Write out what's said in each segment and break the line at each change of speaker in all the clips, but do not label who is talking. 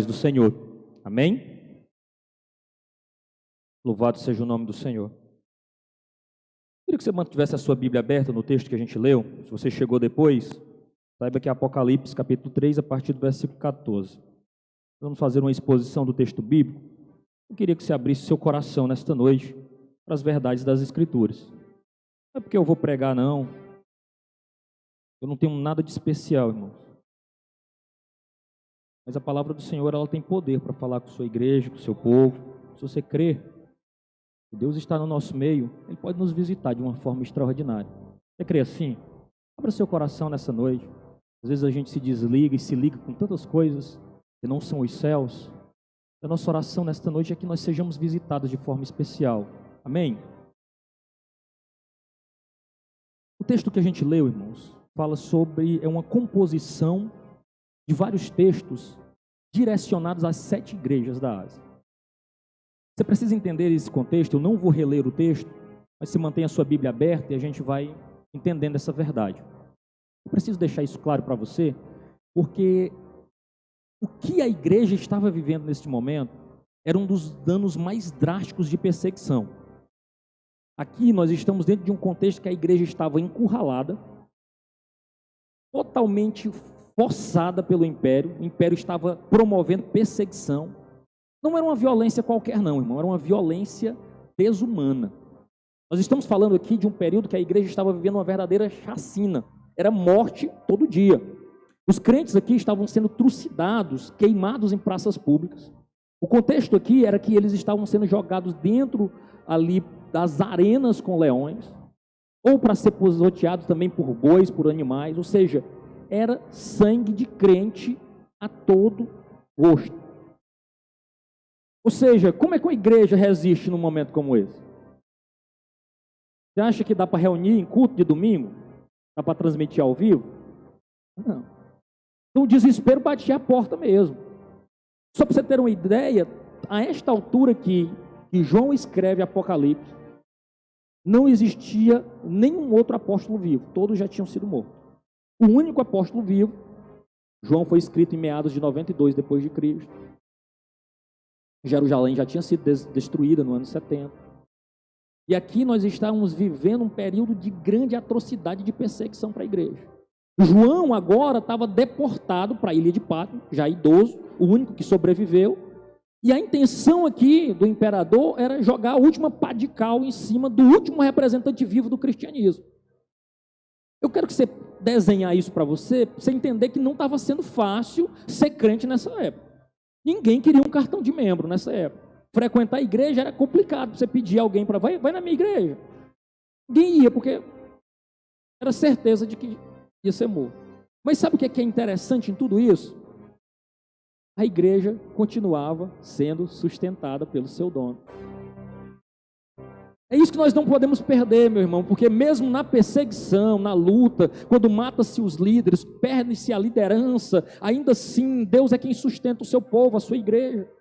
do Senhor. Amém? Louvado seja o nome do Senhor. Queria que você mantivesse a sua Bíblia aberta no texto que a gente leu. Se você chegou depois, saiba que é Apocalipse, capítulo 3, a partir do versículo 14. Vamos fazer uma exposição do texto bíblico. Eu queria que você abrisse seu coração nesta noite para as verdades das Escrituras. Não é porque eu vou pregar, não. Eu não tenho nada de especial, irmãos. Mas a palavra do Senhor, ela tem poder para falar com a sua igreja, com o seu povo. Se você crer que Deus está no nosso meio, Ele pode nos visitar de uma forma extraordinária. Você crê assim? Abra seu coração nessa noite. Às vezes a gente se desliga e se liga com tantas coisas que não são os céus. A nossa oração nesta noite é que nós sejamos visitados de forma especial. Amém? O texto que a gente leu, irmãos, fala sobre uma composição de vários textos direcionados às 7 igrejas da Ásia. Você precisa entender esse contexto. Eu não vou reler o texto, mas se mantenha a sua Bíblia aberta e a gente vai entendendo essa verdade. Eu preciso deixar isso claro para você, porque o que a igreja estava vivendo neste momento era um dos danos mais drásticos de perseguição. Aqui nós estamos dentro de um contexto que a igreja estava encurralada, totalmente forçada pelo império. O império estava promovendo perseguição. Não era uma violência qualquer não, irmão, era uma violência desumana. Nós estamos falando aqui de um período que a igreja estava vivendo uma verdadeira chacina. Era morte todo dia. Os crentes aqui estavam sendo trucidados, queimados em praças públicas. O contexto aqui era que eles estavam sendo jogados dentro ali das arenas com leões, ou para ser pisoteados também por bois, por animais, ou seja, era sangue de crente a todo gosto. Ou seja, como é que a igreja resiste num momento como esse? Você acha que dá para reunir em culto de domingo? Dá para transmitir ao vivo? Não. Então o desespero batia a porta mesmo. Só para você ter uma ideia, a esta altura que João escreve Apocalipse, não existia nenhum outro apóstolo vivo. Todos já tinham sido mortos. O único apóstolo vivo, João, foi escrito em meados de 92 depois de Cristo. Jerusalém já tinha sido destruída no ano 70. E aqui nós estávamos vivendo um período de grande atrocidade de perseguição para a igreja. João agora estava deportado para a ilha de Patmos, já idoso, o único que sobreviveu. E a intenção aqui do imperador era jogar a última pá de cal em cima do último representante vivo do cristianismo. Eu quero que você desenhar isso para você entender que não estava sendo fácil ser crente nessa época. Ninguém queria um cartão de membro nessa época. Frequentar a igreja era complicado. Você pedir alguém para vai na minha igreja. Ninguém ia, porque era certeza de que ia ser morto. Mas sabe o que é interessante em tudo isso? A igreja continuava sendo sustentada pelo seu dono. É isso que nós não podemos perder, meu irmão, porque mesmo na perseguição, na luta, quando mata-se os líderes, perde-se a liderança, ainda assim Deus é quem sustenta o seu povo, a sua igreja.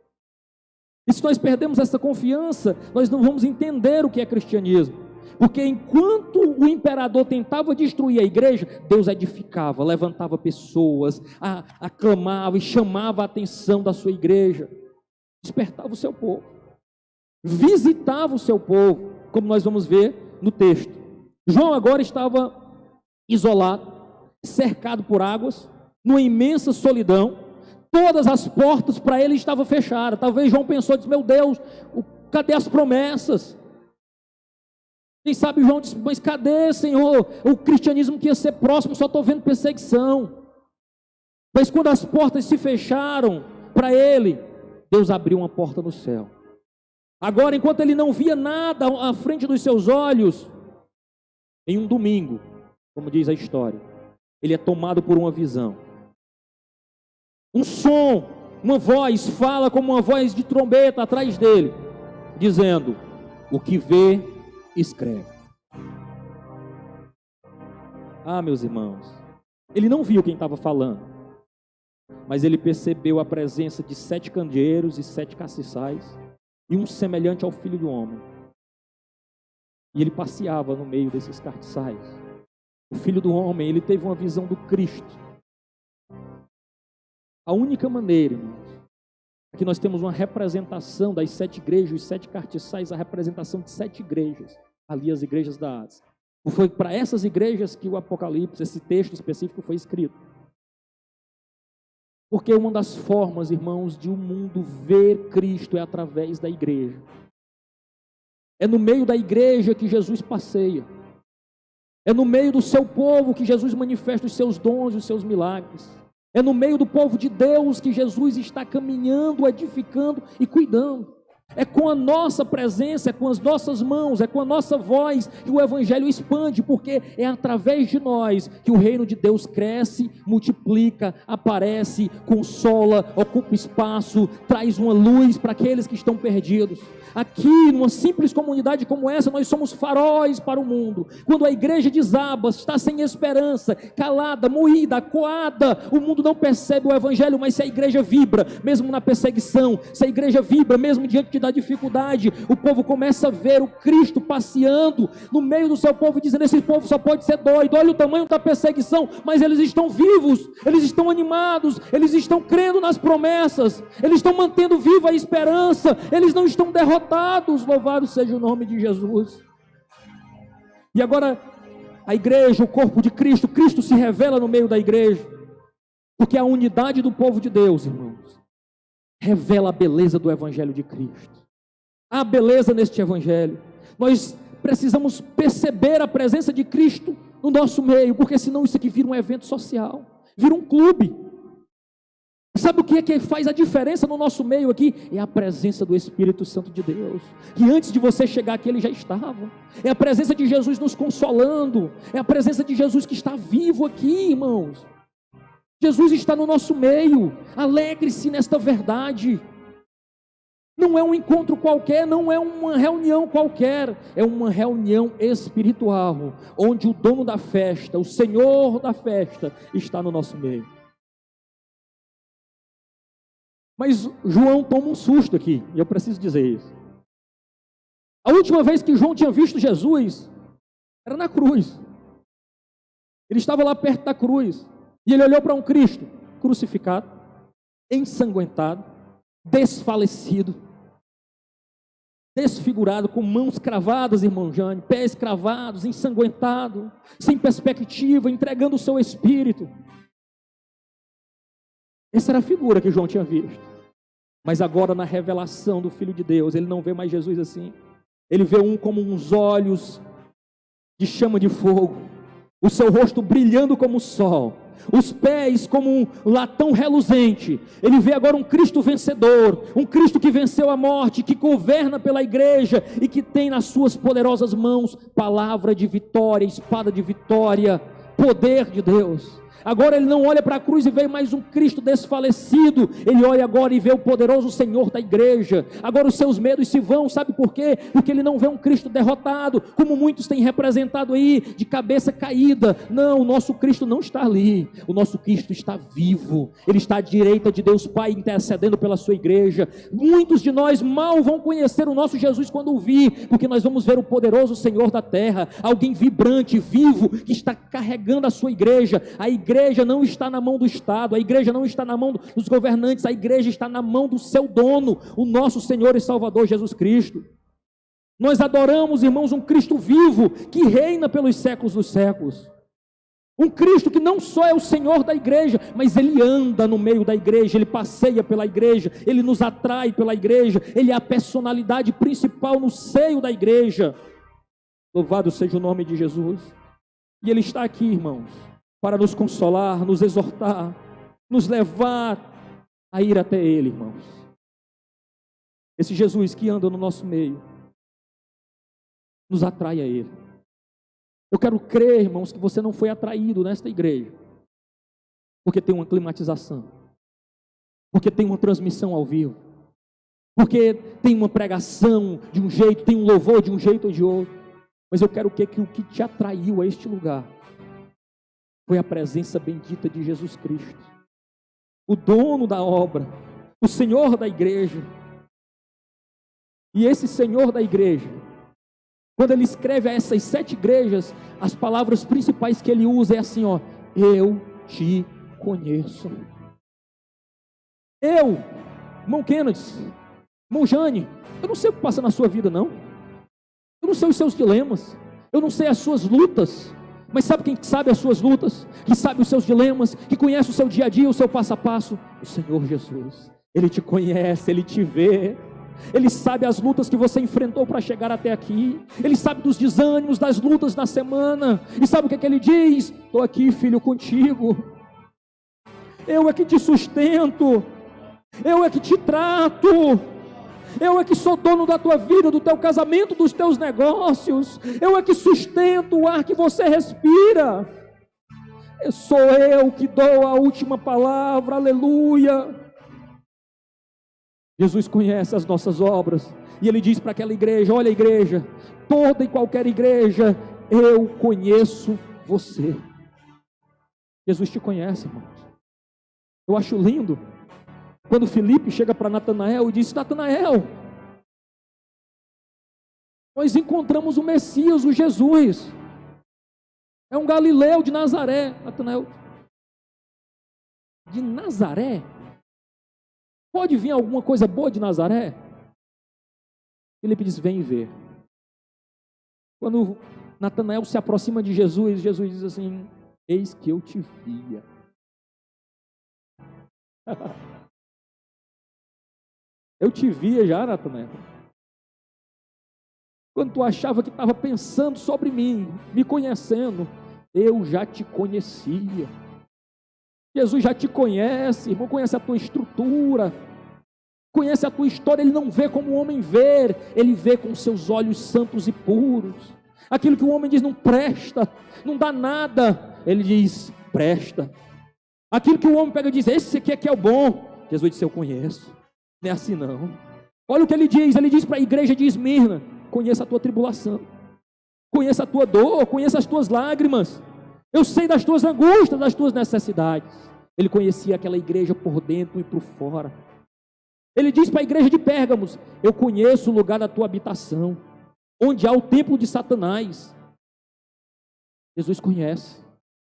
E se nós perdemos essa confiança, nós não vamos entender o que é cristianismo. Porque enquanto o imperador tentava destruir a igreja, Deus edificava, levantava pessoas, aclamava e chamava a atenção da sua igreja, despertava o seu povo, visitava o seu povo, como nós vamos ver no texto. João agora estava isolado, cercado por águas, numa imensa solidão. Todas as portas para ele estavam fechadas. Talvez João pensou, disse, meu Deus, cadê as promessas? Quem sabe João disse, mas cadê, Senhor, o cristianismo que ia ser próximo, só estou vendo perseguição. Mas quando as portas se fecharam para ele, Deus abriu uma porta no céu. Agora, enquanto ele não via nada à frente dos seus olhos, em um domingo, como diz a história, ele é tomado por uma visão. Um som, uma voz fala como uma voz de trombeta atrás dele, dizendo, o que vê, escreve. Ah, meus irmãos, ele não viu quem estava falando, mas ele percebeu a presença de 7 candeeiros e 7 castiçais, e um semelhante ao Filho do Homem. E ele passeava no meio desses castiçais. O Filho do Homem, ele teve uma visão do Cristo. A única maneira, irmãos, Aqui nós temos uma representação das 7 igrejas, os 7 cartiçais, a representação de 7 igrejas, ali as igrejas da Ásia. Foi para essas igrejas que o Apocalipse, esse texto específico, foi escrito. Porque uma das formas, irmãos, de o mundo ver Cristo é através da igreja. É no meio da igreja que Jesus passeia. É no meio do seu povo que Jesus manifesta os seus dons e os seus milagres. É no meio do povo de Deus que Jesus está caminhando, edificando e cuidando. É com a nossa presença, é com as nossas mãos, é com a nossa voz que o Evangelho expande, porque é através de nós que o reino de Deus cresce, multiplica, aparece, consola, ocupa espaço, traz uma luz para aqueles que estão perdidos. Aqui, numa simples comunidade como essa, nós somos faróis para o mundo. Quando a igreja desaba, está sem esperança, calada, moída, acuada, o mundo não percebe o Evangelho, mas se a igreja vibra, mesmo na perseguição, se a igreja vibra, mesmo diante da dificuldade, o povo começa a ver o Cristo passeando no meio do seu povo, dizendo: esse povo só pode ser doido, olha o tamanho da perseguição, mas eles estão vivos, eles estão animados, eles estão crendo nas promessas, eles estão mantendo viva a esperança, eles não estão derrotados. Louvado seja o nome de Jesus. E agora a igreja, o corpo de Cristo, Cristo se revela no meio da igreja, porque a unidade do povo de Deus, irmãos, revela a beleza do Evangelho de Cristo. Há beleza neste Evangelho. Nós precisamos perceber a presença de Cristo no nosso meio, porque senão isso aqui vira um evento social, vira um clube. Sabe o que é que faz a diferença no nosso meio aqui? É a presença do Espírito Santo de Deus, que antes de você chegar aqui ele já estava. É a presença de Jesus nos consolando, é a presença de Jesus que está vivo aqui, irmãos. Jesus está no nosso meio, alegre-se nesta verdade. Não é um encontro qualquer, não é uma reunião qualquer, é uma reunião espiritual, onde o dono da festa, o Senhor da festa, está no nosso meio. Mas João toma um susto aqui, e eu preciso dizer isso. A última vez que João tinha visto Jesus, era na cruz. Ele estava lá perto da cruz, e ele olhou para um Cristo crucificado, ensanguentado, desfalecido, desfigurado, com mãos cravadas, irmão Jane, pés cravados, ensanguentado, sem perspectiva, entregando o seu espírito. Essa era a figura que João tinha visto. Mas agora, na revelação do Filho de Deus, ele não vê mais Jesus assim. Ele vê como uns olhos de chama de fogo, o seu rosto brilhando como o sol, os pés como um latão reluzente. Ele vê agora um Cristo vencedor, um Cristo que venceu a morte, que governa pela igreja e que tem nas suas poderosas mãos palavra de vitória, espada de vitória, poder de Deus. Agora ele não olha para a cruz e vê mais um Cristo desfalecido, ele olha agora e vê o poderoso Senhor da igreja. Agora os seus medos se vão, sabe por quê? Porque ele não vê um Cristo derrotado, como muitos têm representado aí, de cabeça caída. Não, o nosso Cristo não está ali, o nosso Cristo está vivo, ele está à direita de Deus Pai, intercedendo pela sua igreja. Muitos de nós mal vão conhecer o nosso Jesus quando o vir, porque nós vamos ver o poderoso Senhor da terra, alguém vibrante, vivo, que está carregando a sua igreja. A igreja não está na mão do Estado, a igreja não está na mão dos governantes, a igreja está na mão do seu dono, o nosso Senhor e Salvador Jesus Cristo. Nós adoramos, irmãos, um Cristo vivo, que reina pelos séculos dos séculos. Um Cristo que não só é o Senhor da igreja, mas ele anda no meio da igreja, ele passeia pela igreja, ele nos atrai pela igreja, ele é a personalidade principal no seio da igreja. Louvado seja o nome de Jesus. E ele está aqui, irmãos, para nos consolar, nos exortar, nos levar a ir até ele, irmãos. Esse Jesus que anda no nosso meio, nos atrai a ele. Eu quero crer, irmãos, que você não foi atraído nesta igreja porque tem uma climatização, porque tem uma transmissão ao vivo, porque tem uma pregação de um jeito, tem um louvor de um jeito ou de outro. Mas eu quero crer que o que te atraiu a este lugar foi a presença bendita de Jesus Cristo, o dono da obra, o Senhor da igreja. E esse Senhor da igreja, quando ele escreve a essas 7 igrejas, as palavras principais que ele usa é assim, ó: eu te conheço. Irmão Kennedy, irmão Jane, eu não sei o que passa na sua vida não. Eu não sei os seus dilemas, eu não sei as suas lutas, mas sabe quem sabe as suas lutas, que sabe os seus dilemas, que conhece o seu dia a dia, o seu passo a passo? O Senhor Jesus. Ele te conhece, Ele te vê, Ele sabe as lutas que você enfrentou para chegar até aqui, Ele sabe dos desânimos, das lutas na semana, e sabe o que é que Ele diz? Estou aqui, filho, contigo, eu é que te sustento, eu é que te trato, eu é que sou dono da tua vida, do teu casamento, dos teus negócios, eu é que sustento o ar que você respira, sou eu que dou a última palavra, aleluia. Jesus conhece as nossas obras, e Ele diz para aquela igreja: olha, igreja, toda e qualquer igreja, eu conheço você. Jesus te conhece, irmãos. Eu acho lindo quando Filipe chega para Natanael e diz: Natanael, nós encontramos o Messias, o Jesus, é um galileu de Nazaré. Natanael: de Nazaré? Pode vir alguma coisa boa de Nazaré? Filipe diz: vem ver. Quando Natanael se aproxima de Jesus, Jesus diz assim: eis que eu te via. Eu te via já, Natanael. Quando tu achava que estava pensando sobre mim, me conhecendo, eu já te conhecia. Jesus já te conhece, irmão, conhece a tua estrutura, conhece a tua história. Ele não vê como o homem vê, Ele vê com seus olhos santos e puros. Aquilo que o homem diz não presta, não dá nada, Ele diz presta. Aquilo que o homem pega e diz: esse aqui é que é o bom, Jesus disse: eu conheço. Não é assim não. Olha o que Ele diz para a igreja de Esmirna: conheça a tua tribulação, conheça a tua dor, conheça as tuas lágrimas, eu sei das tuas angústias, das tuas necessidades. Ele conhecia aquela igreja por dentro e por fora. Ele diz para a igreja de Pérgamos: eu conheço o lugar da tua habitação, onde há o templo de Satanás. Jesus conhece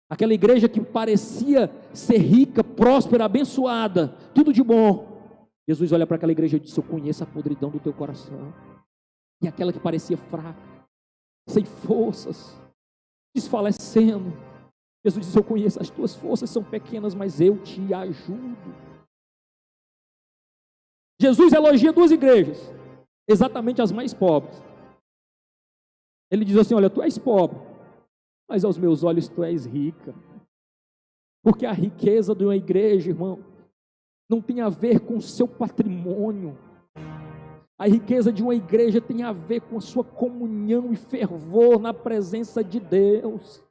aquela igreja que parecia ser rica, próspera, abençoada, tudo de bom. Jesus olha para aquela igreja e diz: eu conheço a podridão do teu coração. E aquela que parecia fraca, sem forças, desfalecendo, Jesus diz: eu conheço, as tuas forças são pequenas, mas eu te ajudo. Jesus elogia duas igrejas, exatamente as mais pobres. Ele diz assim: olha, tu és pobre, mas aos meus olhos tu és rica. Porque a riqueza de uma igreja, irmão, não tem a ver com o seu patrimônio. A riqueza de uma igreja tem a ver com a sua comunhão e fervor na presença de Deus.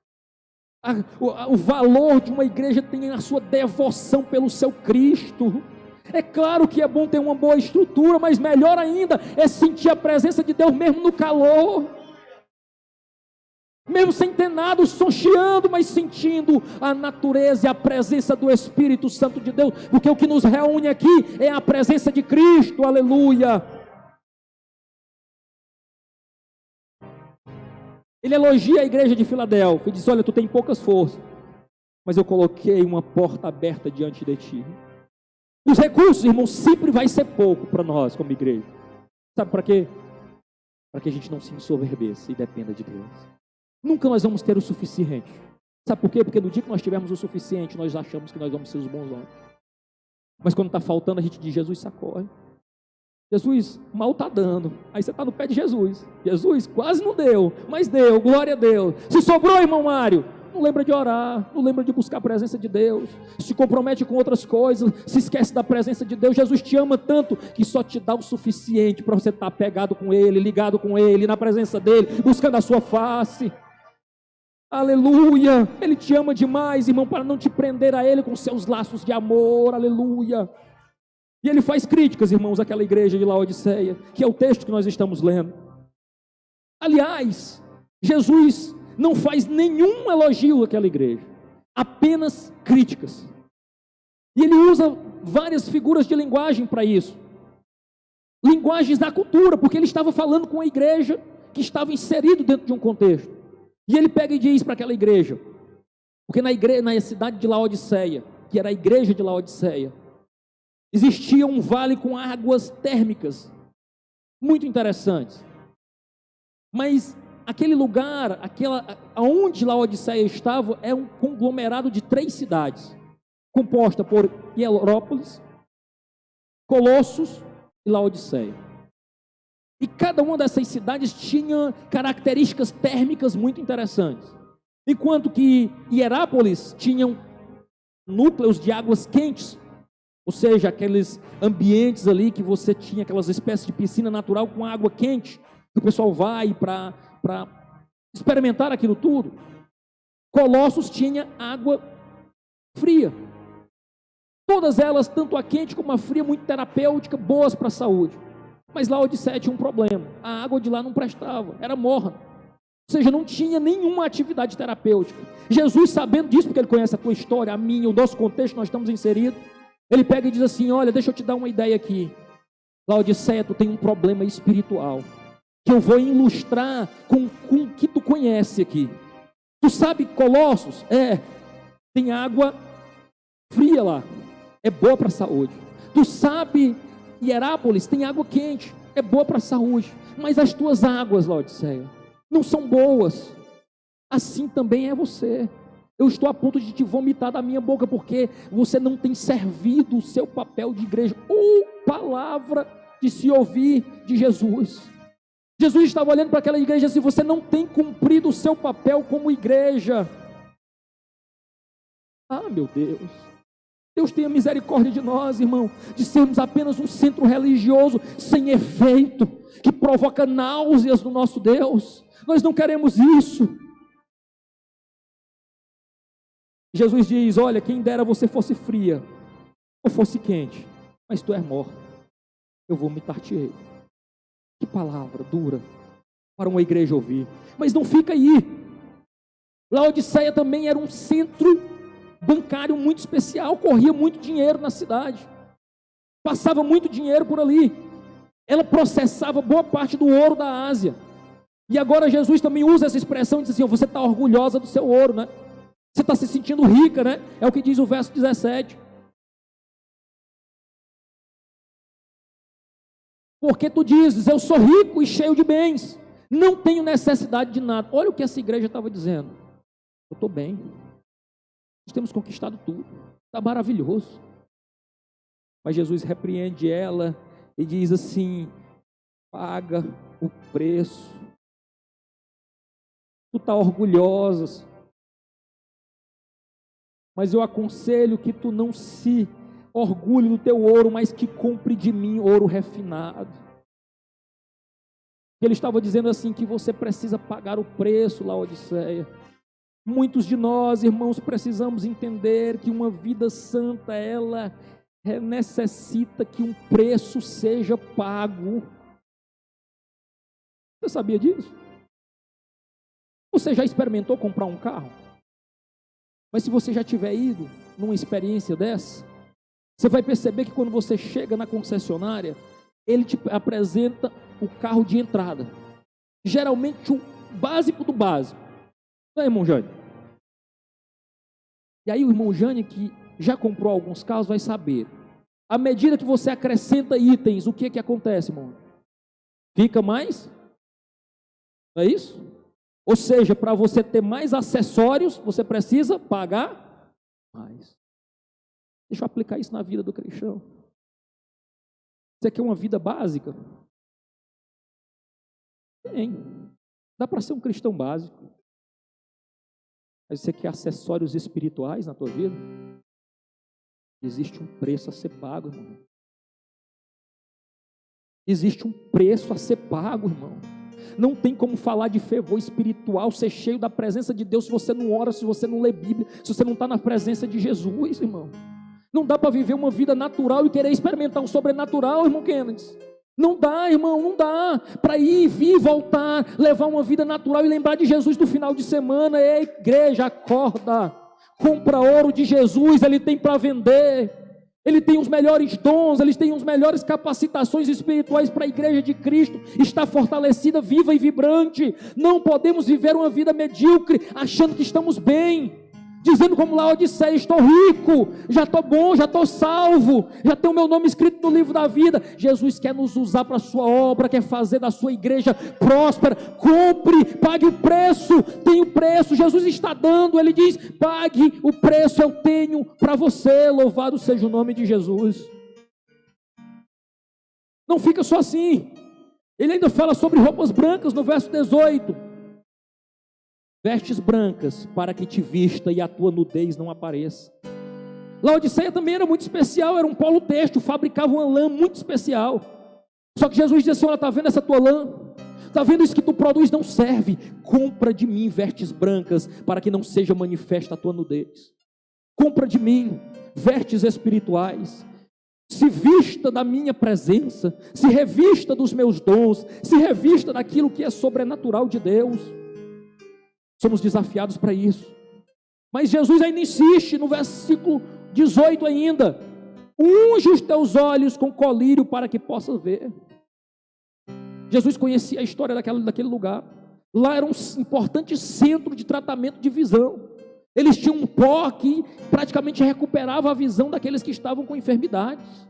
O valor de uma igreja tem a sua devoção pelo seu Cristo. É claro que é bom ter uma boa estrutura, mas melhor ainda é sentir a presença de Deus mesmo no calor, mesmo sem ter nada, soncheando, mas sentindo a natureza e a presença do Espírito Santo de Deus, porque o que nos reúne aqui é a presença de Cristo, aleluia. Ele elogia a igreja de Filadélfia e diz: olha, tu tem poucas forças, mas eu coloquei uma porta aberta diante de ti. Os recursos, irmão, sempre vai ser pouco para nós como igreja. Sabe para quê? Para que a gente não se ensoberbeça e dependa de Deus. Nunca nós vamos ter o suficiente. Sabe por quê? Porque no dia que nós tivermos o suficiente, nós achamos que nós vamos ser os bons homens. Mas quando está faltando, a gente diz: Jesus, socorre. Jesus, mal está dando. Aí você está no pé de Jesus. Jesus, quase não deu, mas deu, glória a Deus. Se sobrou, irmão Mário, não lembra de orar, não lembra de buscar a presença de Deus, se compromete com outras coisas, se esquece da presença de Deus. Jesus te ama tanto que só te dá o suficiente para você estar pegado com Ele, ligado com Ele, na presença dEle, buscando a sua face. Aleluia. Ele te ama demais, irmão, para não te prender a Ele com seus laços de amor. Aleluia. E Ele faz críticas, irmãos, àquela igreja de Laodiceia, que é o texto que nós estamos lendo. Aliás, Jesus não faz nenhum elogio àquela igreja, apenas críticas. E Ele usa várias figuras de linguagem para isso, linguagens da cultura, porque Ele estava falando com a igreja que estava inserido dentro de um contexto. E Ele pega e diz para aquela igreja, porque na cidade de Laodiceia, que era a igreja de Laodiceia, existia um vale com águas térmicas, muito interessantes. Mas aquele lugar, onde Laodiceia estava, é um conglomerado de 3 cidades, composta por Hierópolis, Colossos e Laodiceia. E cada uma dessas cidades tinha características térmicas muito interessantes. Enquanto que Hierápolis tinham núcleos de águas quentes, ou seja, aqueles ambientes ali que você tinha aquelas espécies de piscina natural com água quente, que o pessoal vai para experimentar aquilo tudo. Colossos tinha água fria. Todas elas, tanto a quente como a fria, muito terapêutica, boas para a saúde. Mas Laodiceia tinha um problema, a água de lá não prestava, era morna. Ou seja, não tinha nenhuma atividade terapêutica. Jesus, sabendo disso, porque ele conhece a tua história, a minha, o nosso contexto, nós estamos inseridos, ele pega e diz assim: olha, deixa eu te dar uma ideia aqui. Laodiceia, tu tem um problema espiritual, que eu vou ilustrar com o que tu conhece aqui. Tu sabe Colossos? Tem água fria lá, é boa para a saúde. Tu sabe Hierápolis? Tem água quente, é boa para a saúde. Mas as tuas águas, Laodiceia, não são boas. Assim também é você. Eu estou a ponto de te vomitar da minha boca, porque você não tem servido o seu papel de igreja, ou palavra de se ouvir de Jesus. Jesus estava olhando para aquela igreja assim: você não tem cumprido o seu papel como igreja. Ah, meu Deus, Deus tenha misericórdia de nós, irmão, de sermos apenas um centro religioso sem efeito, que provoca náuseas no nosso Deus. Nós não queremos isso. Jesus diz: olha, quem dera você fosse fria ou fosse quente, mas tu és morto, eu vou vomitar-te-ei. Que palavra dura para uma igreja ouvir. Mas não fica aí. Laodiceia também era um centro bancário muito especial, corria muito dinheiro na cidade, passava muito dinheiro por ali. Ela processava boa parte do ouro da Ásia. E agora Jesus também usa essa expressão e diz assim: você está orgulhosa do seu ouro, né? Você está se sentindo rica, né? É o que diz o verso 17. Porque tu dizes: eu sou rico e cheio de bens, não tenho necessidade de nada. Olha o que essa igreja estava dizendo: eu estou bem, nós temos conquistado tudo, está maravilhoso. Mas Jesus repreende ela e diz assim: paga o preço. Tu está orgulhosa, mas eu aconselho que tu não se orgulhe do teu ouro, mas que compre de mim ouro refinado. Ele estava dizendo assim, que você precisa pagar o preço, Laodiceia. Muitos de nós, irmãos, precisamos entender que uma vida santa, ela necessita que um preço seja pago. Você sabia disso? Você já experimentou comprar um carro? Mas se você já tiver ido numa experiência dessa, você vai perceber que quando você chega na concessionária, ele te apresenta o carro de entrada, geralmente o básico do básico, não é, irmão Jânio? E aí o irmão Jânio, que já comprou alguns carros, vai saber, à medida que você acrescenta itens, o que que acontece, irmão? Fica mais? Não é isso? Ou seja, para você ter mais acessórios, você precisa pagar mais. Deixa eu aplicar isso na vida do cristão. Você quer uma vida básica? Tem. Dá para ser um cristão básico. Mas você quer acessórios espirituais na tua vida? Existe um preço a ser pago, irmão. Existe um preço a ser pago, irmão. Não tem como falar de fervor espiritual, ser cheio da presença de Deus, se você não ora, se você não lê Bíblia, se você não está na presença de Jesus, irmão. Não dá para viver uma vida natural e querer experimentar o sobrenatural, irmão Kennedy. Não dá, irmão, não dá. Para ir, vir, voltar, levar uma vida natural e lembrar de Jesus no final de semana. Ei, igreja, acorda. Compra ouro de Jesus, Ele tem para vender. Ele tem os melhores dons, Ele tem as melhores capacitações espirituais para a igreja de Cristo estar fortalecida, viva e vibrante. Não podemos viver uma vida medíocre achando que estamos bem. dizendo como Laodiceia: estou rico, já estou bom, já estou salvo, já tenho o meu nome escrito no livro da vida. Jesus quer nos usar para a sua obra, quer fazer da sua igreja próspera. Compre, pague o preço, tem o preço, Jesus está dando, Ele diz: pague o preço, eu tenho para você. Louvado seja o nome de Jesus. Não fica só assim, Ele ainda fala sobre roupas brancas no verso 18. Vestes brancas para que te vista e a tua nudez não apareça. Laodiceia também era muito especial, era um polo têxtil, fabricava uma lã muito especial. Só que Jesus disse assim: olha, está vendo essa tua lã? Está vendo isso que tu produz? Não serve. Compra de mim vestes brancas para que não seja manifesta a tua nudez. Compra de mim vestes espirituais. Se vista da minha presença, se revista dos meus dons, se revista daquilo que é sobrenatural de Deus. Somos desafiados para isso. Mas Jesus ainda insiste no versículo 18 ainda: unge os teus olhos com colírio para que possas ver. Jesus conhecia a história daquele lugar. Lá era um importante centro de tratamento de visão. Eles tinham um pó que praticamente recuperava a visão daqueles que estavam com enfermidades.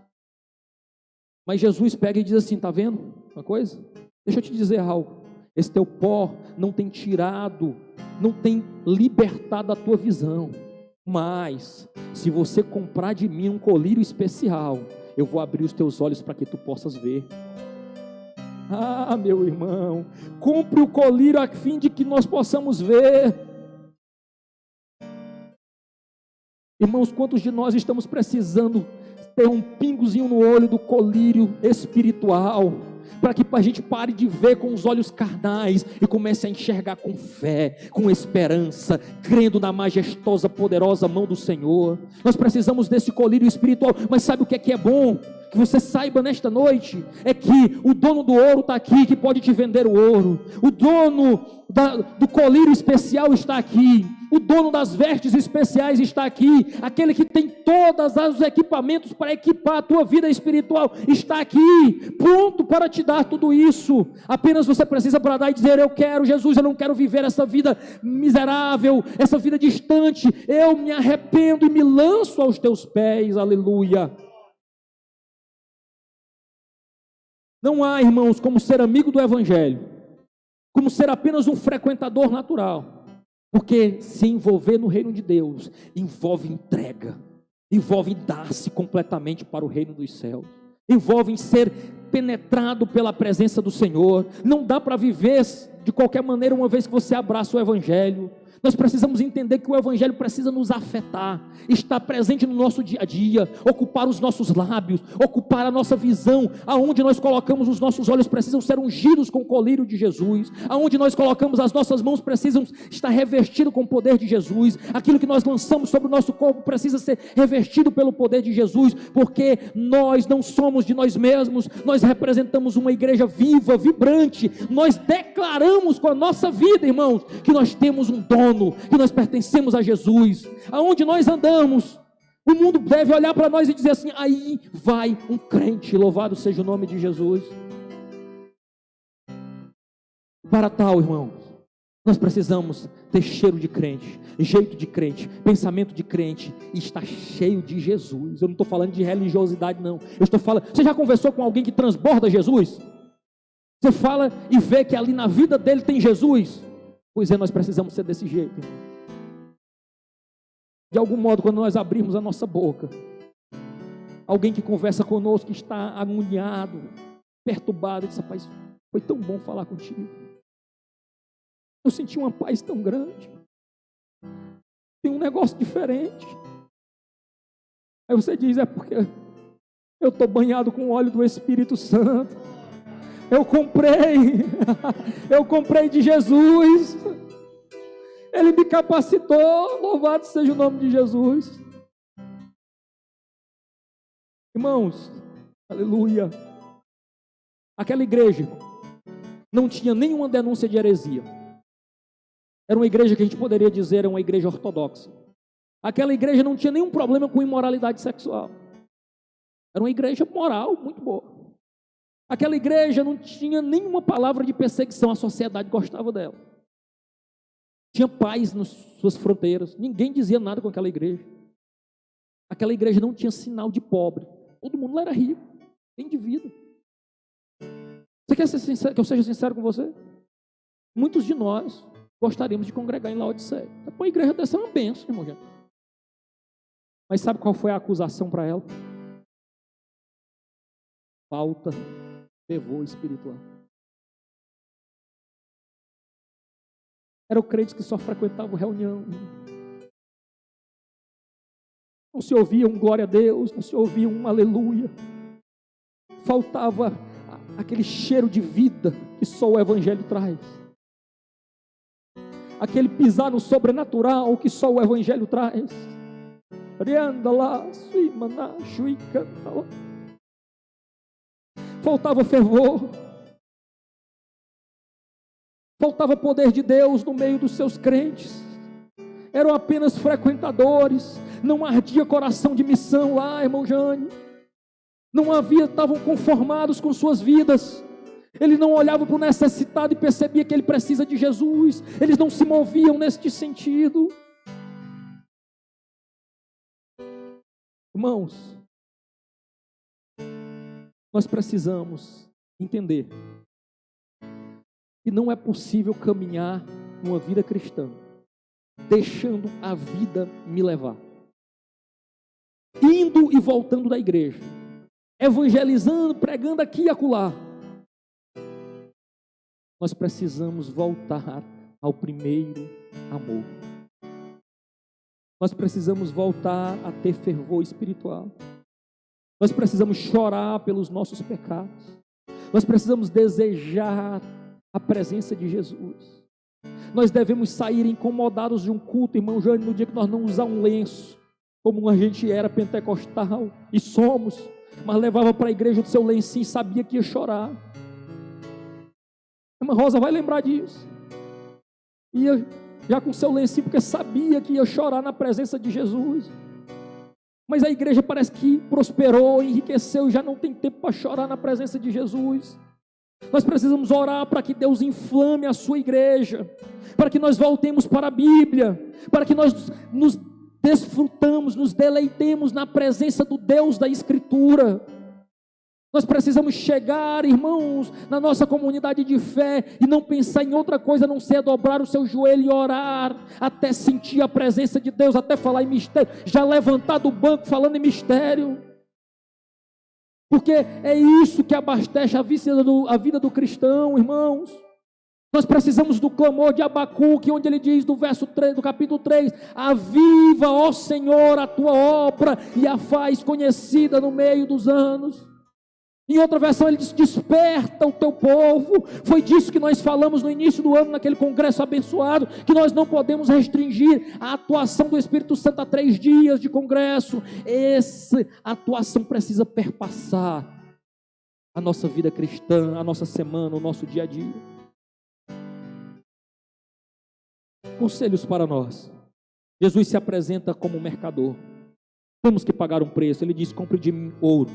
Mas Jesus pega e diz assim: está vendo uma coisa? Deixa eu te dizer algo. Esse teu pó não tem tirado, não tem libertado a tua visão. Mas, se você comprar de mim um colírio especial, eu vou abrir os teus olhos para que tu possas ver. Ah, meu irmão, compre o colírio a fim de que nós possamos ver. Irmãos, quantos de nós estamos precisando ter um pingozinho no olho do colírio espiritual, para que a gente pare de ver com os olhos carnais e comece a enxergar com fé, com esperança, crendo na majestosa, poderosa mão do Senhor. Nós precisamos desse colírio espiritual. Mas sabe o que é bom? Que você saiba nesta noite, é que o dono do ouro está aqui, que pode te vender o ouro. O dono do colírio especial está aqui. O dono das vestes especiais está aqui. Aquele que tem todos os equipamentos para equipar a tua vida espiritual está aqui, pronto para te dar tudo isso. Apenas você precisa bradar e dizer: eu quero Jesus, eu não quero viver essa vida miserável, essa vida distante. Eu me arrependo e me lanço aos teus pés. Aleluia. Não há, irmãos, como ser amigo do Evangelho, como ser apenas um frequentador natural. Porque se envolver no reino de Deus envolve entrega, envolve dar-se completamente para o reino dos céus, envolve em ser penetrado pela presença do Senhor. Não dá para viver de qualquer maneira uma vez que você abraça o Evangelho. Nós precisamos entender que o Evangelho precisa nos afetar, estar presente no nosso dia a dia, ocupar os nossos lábios, ocupar a nossa visão. Aonde nós colocamos os nossos olhos precisam ser ungidos com o colírio de Jesus. Aonde nós colocamos as nossas mãos precisam estar revestido com o poder de Jesus. Aquilo que nós lançamos sobre o nosso corpo precisa ser revestido pelo poder de Jesus, porque nós não somos de nós mesmos, nós representamos uma igreja viva, vibrante. Nós declaramos com a nossa vida, irmãos, que nós temos um dono, que nós pertencemos a Jesus. Aonde nós andamos, o mundo deve olhar para nós e dizer assim: aí vai um crente. Louvado seja o nome de Jesus. Para tal, irmãos, nós precisamos ter cheiro de crente, jeito de crente, pensamento de crente, e estar cheio de Jesus. Eu não estou falando de religiosidade, não. Eu estou falando, você já conversou com alguém que transborda Jesus? Você fala e vê que ali na vida dele tem Jesus? Pois é, nós precisamos ser desse jeito. De algum modo, quando nós abrirmos a nossa boca, alguém que conversa conosco, que está agoniado, perturbado, diz: rapaz, foi tão bom falar contigo. Eu senti uma paz tão grande. Tem um negócio diferente. Aí você diz: é porque eu estou banhado com o óleo do Espírito Santo. Eu comprei de Jesus. Ele me capacitou. Louvado seja o nome de Jesus. Irmãos, aleluia. Aquela igreja não tinha nenhuma denúncia de heresia. Era uma igreja que a gente poderia dizer era uma igreja ortodoxa. Aquela igreja não tinha nenhum problema com imoralidade sexual. Era uma igreja moral, muito boa. Aquela igreja não tinha nenhuma palavra de perseguição, a sociedade gostava dela. tinha paz nas suas fronteiras, ninguém dizia nada com aquela igreja. Aquela igreja não tinha sinal de pobre, todo mundo lá era rico, tem de vida. Você quer ser sincero, que eu seja sincero com você? Muitos de nós gostaríamos de congregar em Laodiceia. A igreja dessa é uma bênção, irmão. Gente. Mas sabe qual foi a acusação para ela? Falta fervor espiritual. Eram crentes que só frequentavam reunião. Não se ouvia um glória a Deus, não se ouvia um aleluia. Faltava aquele cheiro de vida que só o Evangelho traz. Aquele pisar no sobrenatural que só o Evangelho traz. Faltava fervor. Faltava poder de Deus no meio dos seus crentes. Eram apenas frequentadores. Não ardia coração de missão lá, irmão Jane. Não havia, estavam conformados com suas vidas. Eles não olhavam para o necessitado e percebia que ele precisa de Jesus. Eles não se moviam neste sentido. Irmãos, nós precisamos entender que não é possível caminhar numa vida cristã deixando a vida me levar, indo e voltando da igreja, evangelizando, pregando aqui e acolá. Nós precisamos voltar ao primeiro amor. Nós precisamos voltar a ter fervor espiritual. Nós precisamos chorar pelos nossos pecados. Nós precisamos desejar a presença de Jesus. Nós devemos sair incomodados de um culto, irmão Jânio, no dia que nós não usar um lenço, como a gente era pentecostal, e somos, mas levava para a igreja o seu lencinho e sabia que ia chorar. A irmã Rosa vai lembrar disso. Ia já com seu lencinho, porque sabia que ia chorar na presença de Jesus. Mas a igreja parece que prosperou, enriqueceu, e já não tem tempo para chorar na presença de Jesus. Nós precisamos orar para que Deus inflame a sua igreja, para que nós voltemos para a Bíblia, para que nós nos desfrutamos, nos deleitemos na presença do Deus da Escritura. Nós precisamos chegar, irmãos, na nossa comunidade de fé e não pensar em outra coisa, a não ser dobrar o seu joelho e orar, até sentir a presença de Deus, até falar em mistério, já levantar do banco falando em mistério. Porque é isso que abastece a vida do cristão, irmãos. Nós precisamos do clamor de Abacuque, onde ele diz no verso 3, do capítulo 3, aviva, ó Senhor, a tua obra e a faz conhecida no meio dos anos. Em outra versão ele diz, desperta o teu povo. Foi disso que nós falamos no início do ano, naquele congresso abençoado, que nós não podemos restringir a atuação do Espírito Santo a 3 dias de congresso. Essa atuação precisa perpassar a nossa vida cristã, a nossa semana, o nosso dia a dia. Conselhos para nós. Jesus se apresenta como mercador. Temos que pagar um preço. Ele diz, compre de mim ouro.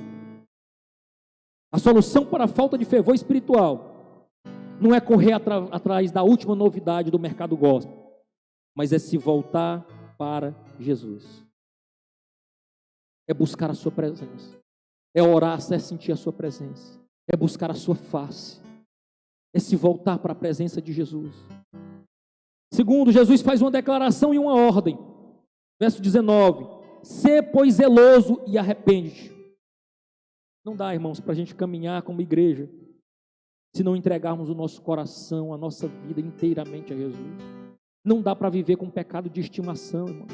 A solução para a falta de fervor espiritual não é correr atrás da última novidade do mercado gospel, mas é se voltar para Jesus. É buscar a sua presença. É orar até sentir a sua presença. É buscar a sua face. É se voltar para a presença de Jesus. Segundo, Jesus faz uma declaração e uma ordem. Verso 19. Sê, pois, zeloso e arrepende-te. Não dá, irmãos, para a gente caminhar como igreja, se não entregarmos o nosso coração, a nossa vida inteiramente a Jesus. Não dá para viver com pecado de estimação, irmão.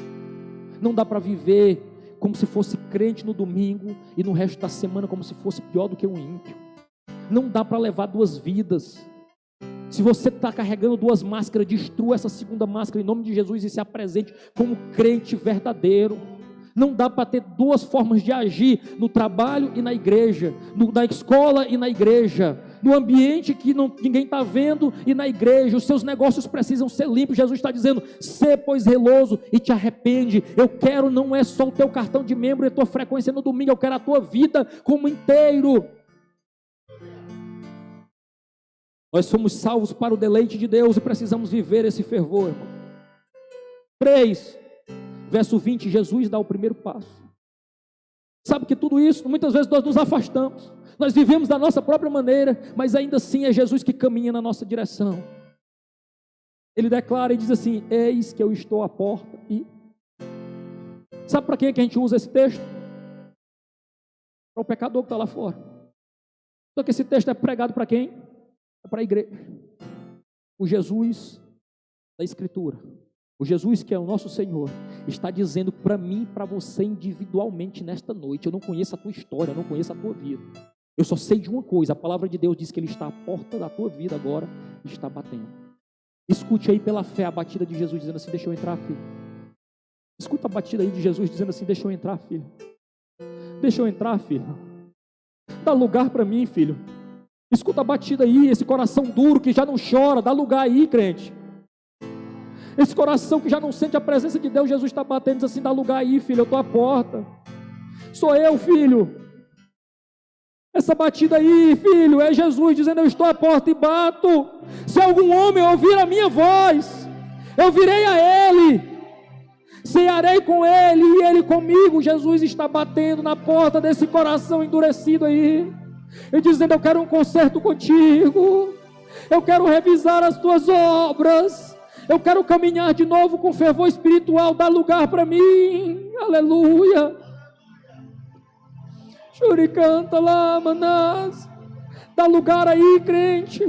Não dá para viver como se fosse crente no domingo e no resto da semana como se fosse pior do que um ímpio. Não dá para levar 2 vidas. Se você está carregando 2 máscaras, destrua essa segunda máscara em nome de Jesus e se apresente como crente verdadeiro. Não dá para ter 2 formas de agir, no trabalho e na igreja, na escola e na igreja, no ambiente que ninguém está vendo e na igreja. Os seus negócios precisam ser limpos. Jesus está dizendo, sê pois zeloso e te arrepende. Eu quero não é só o teu cartão de membro e a tua frequência no domingo, eu quero a tua vida como inteiro. Nós somos salvos para o deleite de Deus e precisamos viver esse fervor, irmão. 3, verso 20, Jesus dá o primeiro passo. Sabe que tudo isso, muitas vezes nós nos afastamos, nós vivemos da nossa própria maneira, mas ainda assim é Jesus que caminha na nossa direção. Ele declara e diz assim: eis que eu estou à porta e... Sabe para quem é que a gente usa esse texto? Para o pecador que está lá fora. Só que esse texto é pregado para quem? É para a igreja. O Jesus da Escritura, o Jesus que é o nosso Senhor, está dizendo para mim e para você individualmente nesta noite: eu não conheço a tua história, eu não conheço a tua vida, eu só sei de uma coisa: a palavra de Deus diz que Ele está à porta da tua vida agora, está batendo. Escute aí pela fé a batida de Jesus dizendo assim: deixa eu entrar, filho. Escuta a batida aí de Jesus dizendo assim: deixa eu entrar, filho. Deixa eu entrar, filho. Dá lugar para mim, filho. Escuta a batida aí, esse coração duro que já não chora, dá lugar aí, crente. Esse coração que já não sente a presença de Deus, Jesus está batendo, diz assim: dá lugar aí, filho, eu estou à porta. Sou eu, filho. Essa batida aí, filho, é Jesus dizendo: eu estou à porta e bato. Se algum homem ouvir a minha voz, eu virei a ele, cearei com ele e ele comigo. Jesus está batendo na porta desse coração endurecido aí, e dizendo: eu quero um concerto contigo, eu quero revisar as tuas obras, eu quero caminhar de novo com fervor espiritual. Dá lugar para mim, aleluia. Churicanta lá, manás. Dá lugar aí, crente.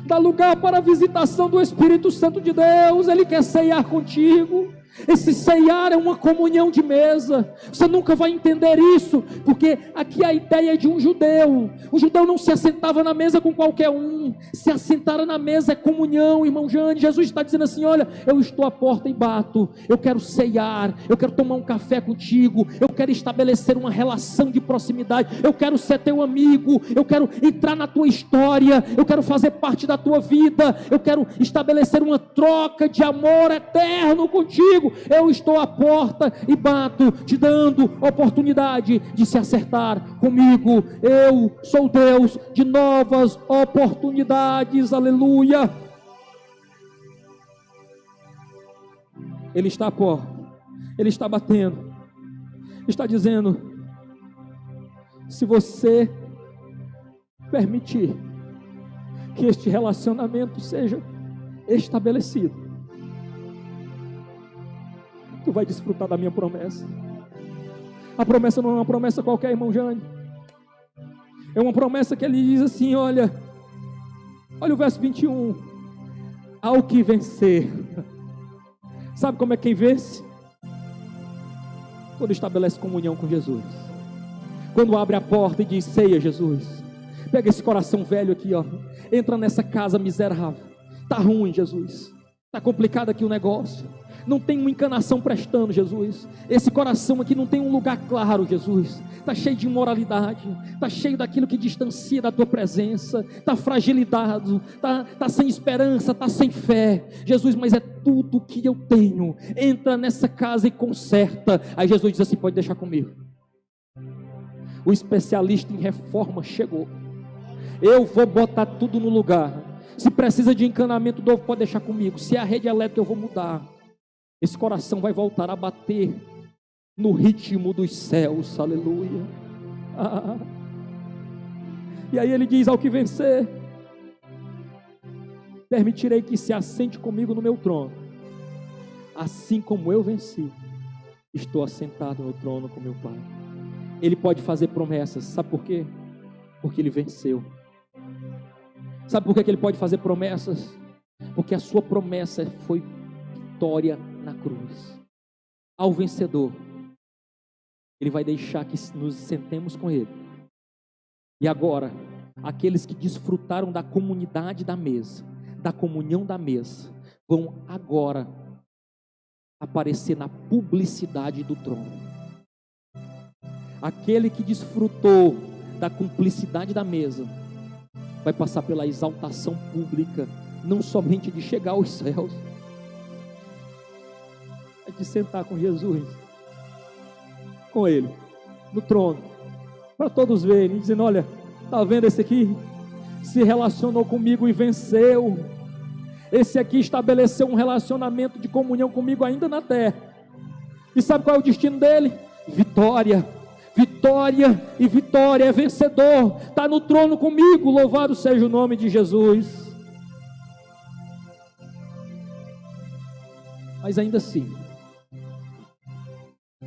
Dá lugar para a visitação do Espírito Santo de Deus. Ele quer ceiar contigo. Esse ceiar é uma comunhão de mesa. Você nunca vai entender isso, porque aqui a ideia é de um judeu. O judeu não se assentava na mesa com qualquer um. Se assentar na mesa é comunhão, irmão Jane. Jesus está dizendo assim: olha, eu estou à porta e bato. Eu quero ceiar, eu quero tomar um café contigo, eu quero estabelecer uma relação de proximidade, eu quero ser teu amigo, eu quero entrar na tua história, eu quero fazer parte da tua vida, eu quero estabelecer uma troca de amor eterno contigo. Eu estou à porta e bato, te dando oportunidade de se acertar comigo. Eu sou Deus de novas oportunidades, aleluia. Ele está à porta, Ele está batendo, está dizendo: se você permitir que este relacionamento seja estabelecido, tu vai desfrutar da minha promessa. A promessa não é uma promessa qualquer, irmão Jane. É uma promessa que ele diz assim: olha o verso 21. Ao que vencer. Sabe como é quem vence? Quando estabelece comunhão com Jesus. Quando abre a porta e diz: ceia, Jesus. Pega esse coração velho aqui, ó. Entra nessa casa miserável. Tá ruim, Jesus. Tá complicado aqui o negócio. Não tem uma encanação prestando, Jesus. Esse coração aqui não tem um lugar claro, Jesus. Está cheio de imoralidade, está cheio daquilo que distancia da tua presença, está fragilizado, está sem esperança, está sem fé. Jesus, mas é tudo que eu tenho. Entra nessa casa e conserta. Aí Jesus diz assim: pode deixar comigo. O especialista em reforma chegou. Eu vou botar tudo no lugar. Se precisa de encanamento novo, pode deixar comigo. Se é a rede elétrica, eu vou mudar. Esse coração vai voltar a bater no ritmo dos céus, aleluia. E aí ele diz: ao que vencer, permitirei que se assente comigo no meu trono, assim como eu venci, estou assentado no trono com meu Pai. Ele pode fazer promessas, sabe por quê? Porque ele venceu. Sabe por que ele pode fazer promessas? Porque a sua promessa foi vitória na cruz. Ao vencedor, ele vai deixar que nos sentemos com ele. E agora, aqueles que desfrutaram da comunidade da mesa, da comunhão da mesa, vão agora aparecer na publicidade do trono. Aquele que desfrutou da cumplicidade da mesa vai passar pela exaltação pública, não somente de chegar aos céus, é de sentar com Jesus, com Ele, no trono, para todos verem, dizendo: olha, está vendo esse aqui? Se relacionou comigo e venceu. Esse aqui estabeleceu um relacionamento de comunhão comigo ainda na terra. E sabe qual é o destino dele? Vitória, vitória e vitória. É vencedor, está no trono comigo. Louvado seja o nome de Jesus. Mas ainda assim,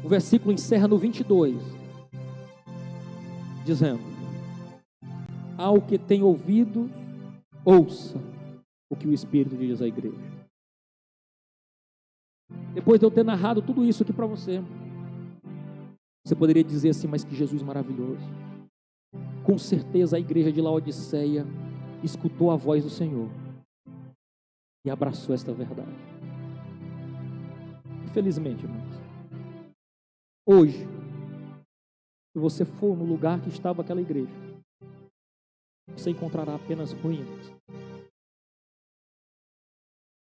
o versículo encerra no 22, dizendo: ao que tem ouvido, ouça o que o Espírito diz à igreja. Depois de eu ter narrado tudo isso aqui para você, você poderia dizer assim: mas que Jesus maravilhoso. Com certeza a igreja de Laodiceia escutou a voz do Senhor e abraçou esta verdade. Infelizmente, irmãos, hoje, se você for no lugar que estava aquela igreja, você encontrará apenas ruínas.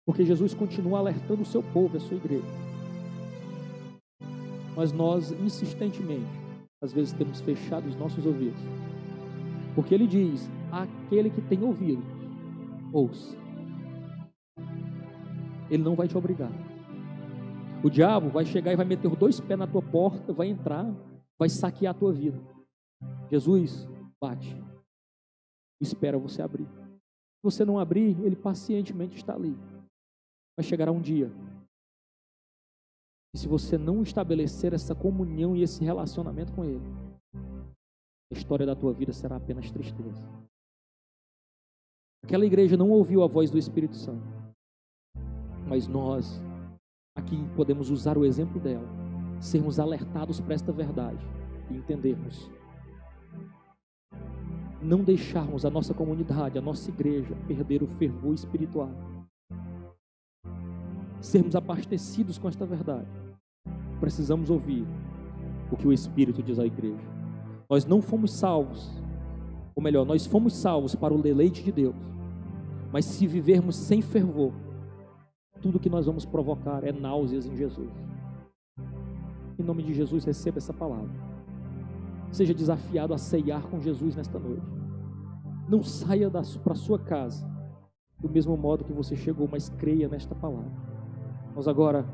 Porque Jesus continua alertando o seu povo, a sua igreja. Mas nós, insistentemente, às vezes temos fechado os nossos ouvidos. Porque ele diz: aquele que tem ouvido, ouça. Ele não vai te obrigar. O diabo vai chegar e vai meter os 2 pés na tua porta, vai entrar, vai saquear a tua vida. Jesus bate, espera você abrir. Se você não abrir, ele pacientemente está ali. Mas chegará um dia, e se você não estabelecer essa comunhão e esse relacionamento com ele, a história da tua vida será apenas tristeza. Aquela igreja não ouviu a voz do Espírito Santo, mas nós aqui podemos usar o exemplo dela, sermos alertados para esta verdade e entendermos. Não deixarmos a nossa comunidade, a nossa igreja, perder o fervor espiritual. Sermos abastecidos com esta verdade. Precisamos ouvir o que o Espírito diz à igreja. Nós não fomos salvos, ou melhor, nós fomos salvos para o deleite de Deus. Mas se vivermos sem fervor, tudo que nós vamos provocar é náuseas em Jesus. Em nome de Jesus, receba essa palavra. Seja desafiado a ceiar com Jesus nesta noite. Não saia para a sua casa do mesmo modo que você chegou, mas creia nesta palavra. Nós agora